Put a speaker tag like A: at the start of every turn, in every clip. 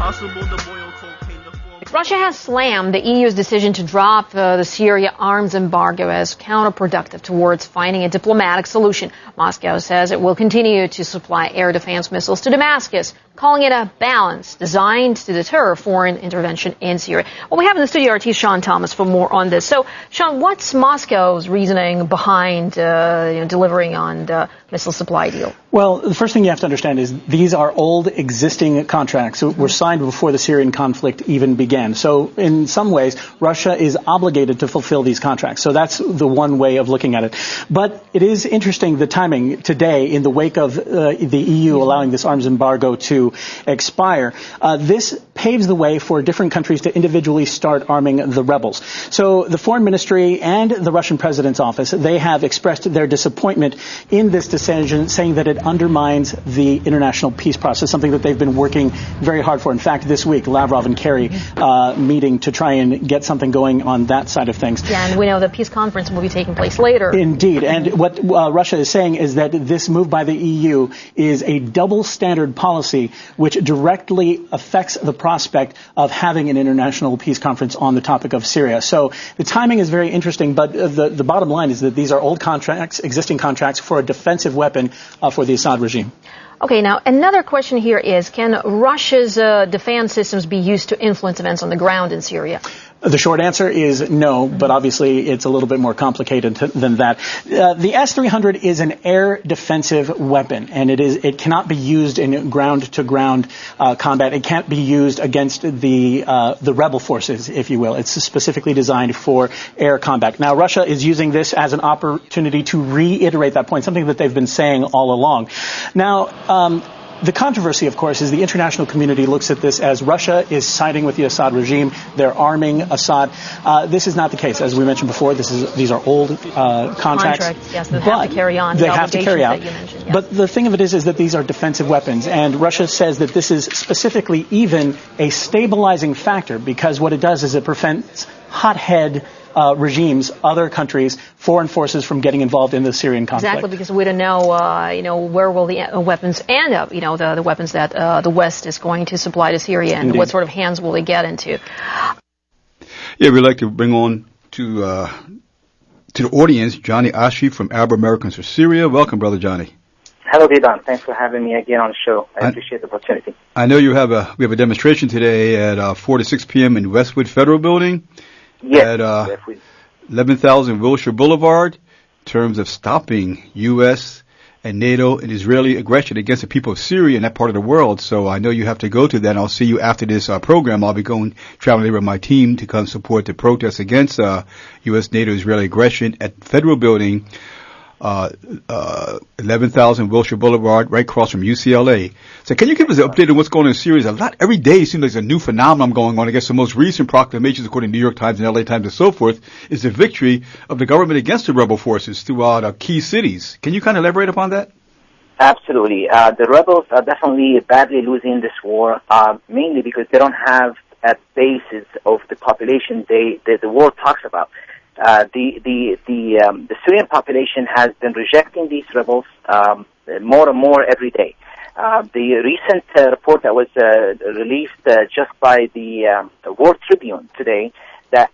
A: possible to boil cocaine to form.
B: Russia has slammed the EU's decision to drop the Syria arms embargo as counterproductive towards finding a diplomatic solution. Moscow says it will continue to supply air defense missiles to Damascus, calling it a balance designed to deter foreign intervention in Syria. Well, we have in the studio RT's Sean Thomas for more on this. So, Sean, what's Moscow's reasoning behind delivering on the missile supply deal?
C: Well, the first thing you have to understand is these are old existing contracts that were signed before the Syrian conflict even began. So in some ways, Russia is obligated to fulfill these contracts. So that's the one way of looking at it. But it is interesting, the timing today in the wake of the EU allowing this arms embargo to expire. This paves the way for different countries to individually start arming the rebels. So the Foreign Ministry and the Russian President's office, they have expressed their disappointment in this decision, saying that it undermines the international peace process, something that they've been working very hard for. In fact, this week, Lavrov and Kerry meeting to try and get something going on that side of things.
B: Yeah, and we know the peace conference will be taking place later.
C: Indeed. And what Russia is saying is that this move by the EU is a double standard policy which directly affects the prospect of having an international peace conference on the topic of Syria. So the timing is very interesting, but the bottom line is that these are old contracts, existing contracts for a defensive weapon for the Assad regime.
B: Okay, now another question here is, can Russia's defense systems be used to influence events on the ground in Syria?
C: The short answer is no, but obviously it's a little bit more complicated than that. The S-300 is an air defensive weapon, and it cannot be used in ground-to-ground combat. It can't be used against the rebel forces, if you will. It's specifically designed for air combat. Now, Russia is using this as an opportunity to reiterate that point, something that they've been saying all along. Now, the controversy, of course, is the international community looks at this as Russia is siding with the Assad regime. They're arming Assad. This is not the case. As we mentioned before, these are old contracts.
B: Yes, they have to carry on.
C: They have to carry out.
B: That you mentioned, yes.
C: But the thing of it is that these are defensive weapons, and Russia says that this is specifically even a stabilizing factor because what it does is it prevents hothead regimes, other countries, foreign forces from getting involved in the Syrian conflict.
B: Exactly, because we don't know, where will the weapons end up, the weapons that the West is going to supply to Syria, and
C: Indeed.
B: What sort of hands will they get into?
D: Yeah, we'd like to bring on to the audience Johnny Achi from Arab Americans for Syria. Welcome, Brother Johnny.
E: Hello, Didan. Thanks for having me again on the show. I appreciate the opportunity.
D: I know we have a demonstration today at 4 to 6 p.m. in Westwood Federal Building.
E: Yes.
D: At 11,000 Wilshire Boulevard, in terms of stopping U.S. and NATO and Israeli aggression against the people of Syria and that part of the world. So I know you have to go to that, and I'll see you after this program. I'll be traveling there with my team to come support the protests against U.S. NATO Israeli aggression at Federal Building, 11,000 Wilshire Boulevard, right across from UCLA. So can you give us an update on what's going on in Syria? Every day seems like there's a new phenomenon going on. I guess the most recent proclamations, according to New York Times and LA Times and so forth, is the victory of the government against the rebel forces throughout key cities. Can you kind of elaborate upon that?
E: Absolutely. The rebels are definitely badly losing this war, mainly because they don't have a basis of the population the war talks about. The Syrian population has been rejecting these rebels more and more every day. The recent report that was released just by the World Tribune today, that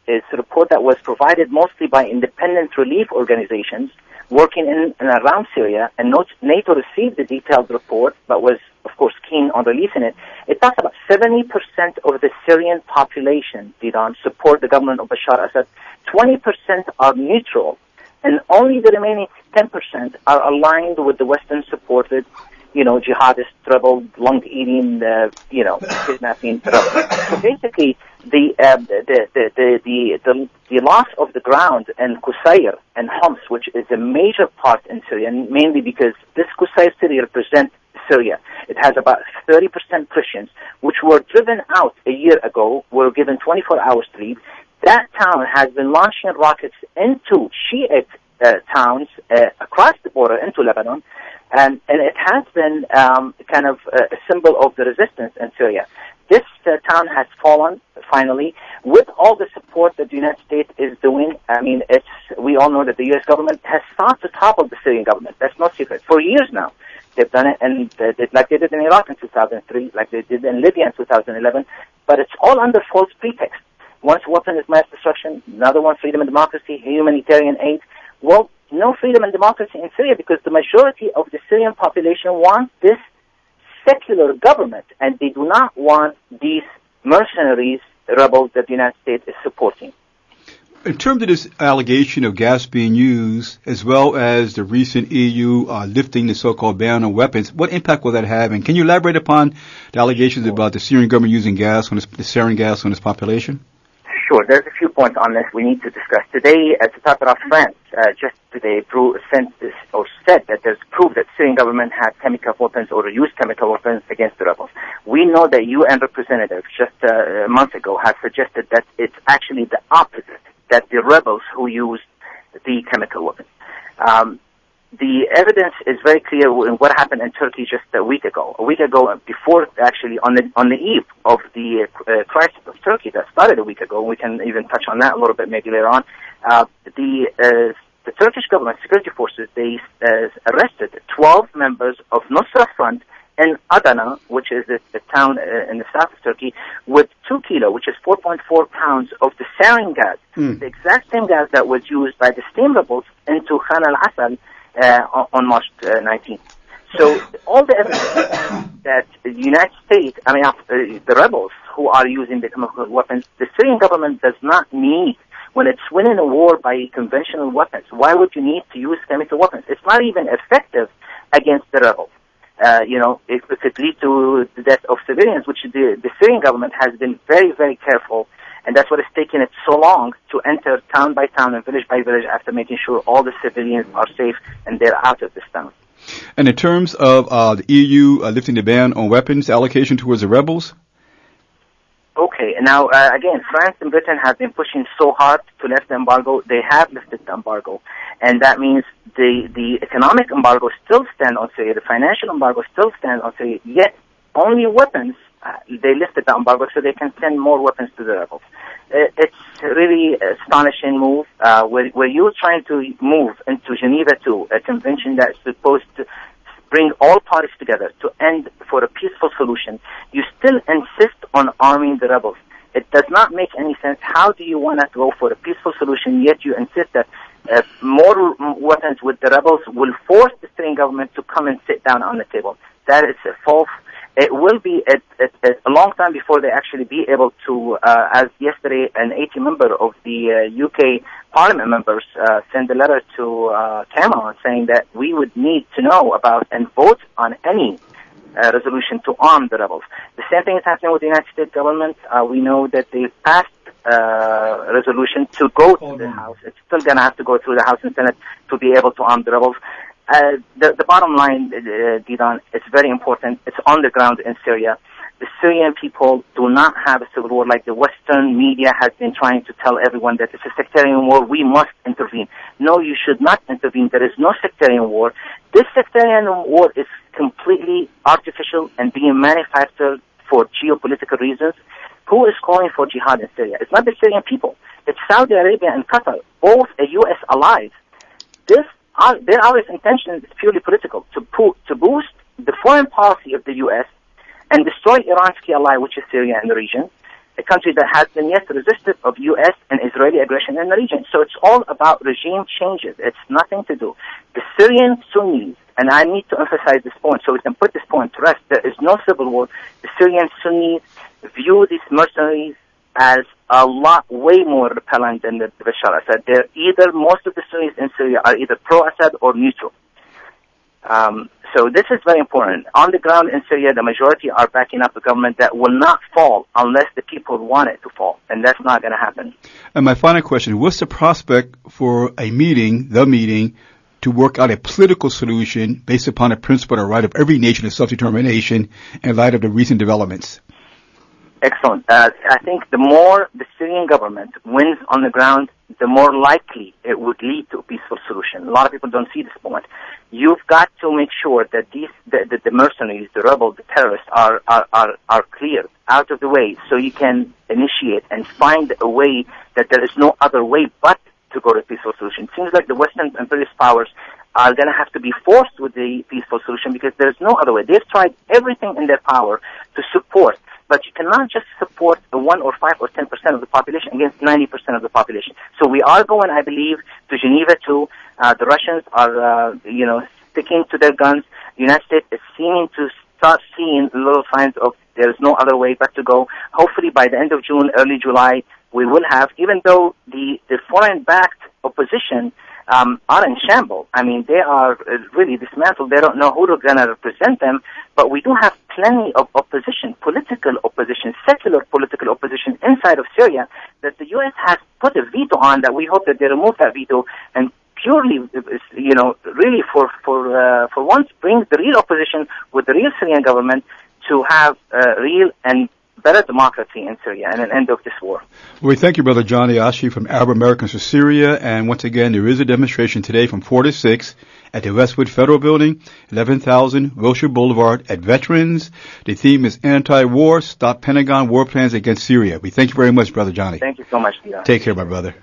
E: is a report that was provided mostly by independent relief organizations working in and around Syria, and NATO received the detailed report, but was, of course, keen on releasing it. It talks about 70% of the Syrian population, Didan, support the government of Bashar Assad. 20% are neutral, and only the remaining 10% are aligned with the Western-supported, jihadist rebel, lung-eating, kidnapping rebel. So basically, the loss of the ground in Al-Qusayr and Homs, which is a major part in Syria, and mainly because this Al-Qusayr city represents Syria. It has about 30% Christians, which were driven out a year ago, were given 24 hours to leave. That town has been launching rockets into Shiite towns across the border into Lebanon, and it has been kind of a symbol of the resistance in Syria. This town has fallen, finally, with all the support that the United States is doing. I mean, we all know that the U.S. government has sought to topple the Syrian government. That's no secret. For years now, They've done it, and like they did in Iraq in 2003, like they did in Libya in 2011. But it's all under false pretext. One weapon is mass destruction, another one freedom and democracy, humanitarian aid. Well, no freedom and democracy in Syria because the majority of the Syrian population want this secular government, and they do not want these mercenaries, rebels that the United States is supporting.
D: In terms of this allegation of gas being used, as well as the recent EU lifting the so-called ban on weapons, what impact will that have? And can you elaborate upon the allegations about the Syrian government using gas on the sarin gas on its population?
E: Sure. There's a few points on this we need to discuss. Today, to top it off, France just today said that there's proof that the Syrian government had chemical weapons or used chemical weapons against the rebels. We know that UN representative just a month ago has suggested that it's actually the opposite, that the rebels who used the chemical weapons. The evidence is very clear in what happened in Turkey just a week ago. A week ago, before actually on the eve of the crisis of Turkey that started a week ago. We can even touch on that a little bit maybe later on. The Turkish government security forces, they arrested 12 members of Nusra Front in Adana, which is a town in the south of Turkey, with 2 kilo, which is 4.4 pounds of the sarin gas, the exact same gas that was used by the steam rebels into Khan al-Assal on March 19th. So all the evidence that the United States, the rebels who are using the chemical weapons, the Syrian government does not need. When it's winning a war by conventional weapons, why would you need to use chemical weapons? It's not even effective against the rebels. It could lead to the death of civilians, which the Syrian government has been very, very careful, and that's what has taken it so long to enter town by town and village by village after making sure all the civilians are safe and they're out of this town.
D: And in terms of the EU lifting the ban on weapons allocation towards the rebels?
E: Okay, now, again, France and Britain have been pushing so hard to lift the embargo. They have lifted the embargo. And that means the economic embargo still stands on Syria, the financial embargo still stands on Syria, yet only weapons, they lifted the embargo so they can send more weapons to the rebels. It's really an astonishing move. Where you're trying to move into Geneva II, a convention that's supposed to bring all parties together to end for a peaceful solution, you still insist on arming the rebels. It does not make any sense. How do you want to go for a peaceful solution, yet you insist that more weapons with the rebels will force the Syrian government to come and sit down on the table? That is false. It will be a long time before they actually be able to, as yesterday an 80 member of the UK Parliament members sent a letter to Cameron saying that we would need to know about and vote on any resolution to arm the rebels. The same thing is happening with the United States government. We know that they passed a resolution to go to the House. It's still going to have to go through the House and Senate to be able to arm the rebels. The bottom line, Didan, it's very important. It's on the ground in Syria. The Syrian people do not have a civil war like the Western media has been trying to tell everyone that it's a sectarian war. We must intervene. No, you should not intervene. There is no sectarian war. This sectarian war is completely artificial and being manufactured for geopolitical reasons. Who is calling for jihad in Syria? It's not the Syrian people. It's Saudi Arabia and Qatar, both a U.S. allies. Their intention is purely political, to boost the foreign policy of the U.S. and destroy Iran's key ally, which is Syria in the region, a country that has been yet resistant of U.S. and Israeli aggression in the region. So it's all about regime changes. It's nothing to do. The Syrian Sunnis, and I need to emphasize this point so we can put this point to rest, there is no civil war. The Syrian Sunnis view these mercenaries as a lot way more repellent than the Bashar Assad. Most of the Sunnis in Syria are either pro-Assad or neutral. So this is very important. On the ground in Syria, the majority are backing up a government that will not fall unless the people want it to fall, and that's not going to happen.
D: And my final question, what's the prospect for the meeting, to work out a political solution based upon the principle of right of every nation to self-determination in light of the recent developments?
E: Excellent. I think the more the Syrian government wins on the ground, the more likely it would lead to a peaceful solution. A lot of people don't see this point. You've got to make sure that the mercenaries, the rebels, the terrorists are cleared out of the way, so you can initiate and find a way that there is no other way but to go to a peaceful solution. It seems like the Western imperialist powers are going to have to be forced with the peaceful solution because there's no other way. They've tried everything in their power to support, but you cannot just support 1 or 5 or 10% of the population against 90% of the population. So we are going, I believe, to Geneva II. The Russians are, sticking to their guns. The United States is seeming to start seeing little signs of there's no other way but to go. Hopefully by the end of June, early July, we will have, even though the foreign-backed opposition are in shambles. I mean, they are really dismantled. They don't know who is going to represent them, but we do have plenty of opposition, political opposition, secular political opposition inside of Syria that the U.S. has put a veto on that we hope that they remove that veto and purely, really for once brings the real opposition with the real Syrian government to have real and better democracy in Syria and an end of this war.
D: We thank you, Brother Johnny Achi from Arab Americans for Syria. And once again, there is a demonstration today from 4 to 6 at the Westwood Federal Building, 11,000 Wilshire Boulevard at Veterans. The theme is anti-war, stop Pentagon war plans against Syria. We thank you very much, Brother Johnny.
E: Thank you so much, Dion.
D: Take care, my brother.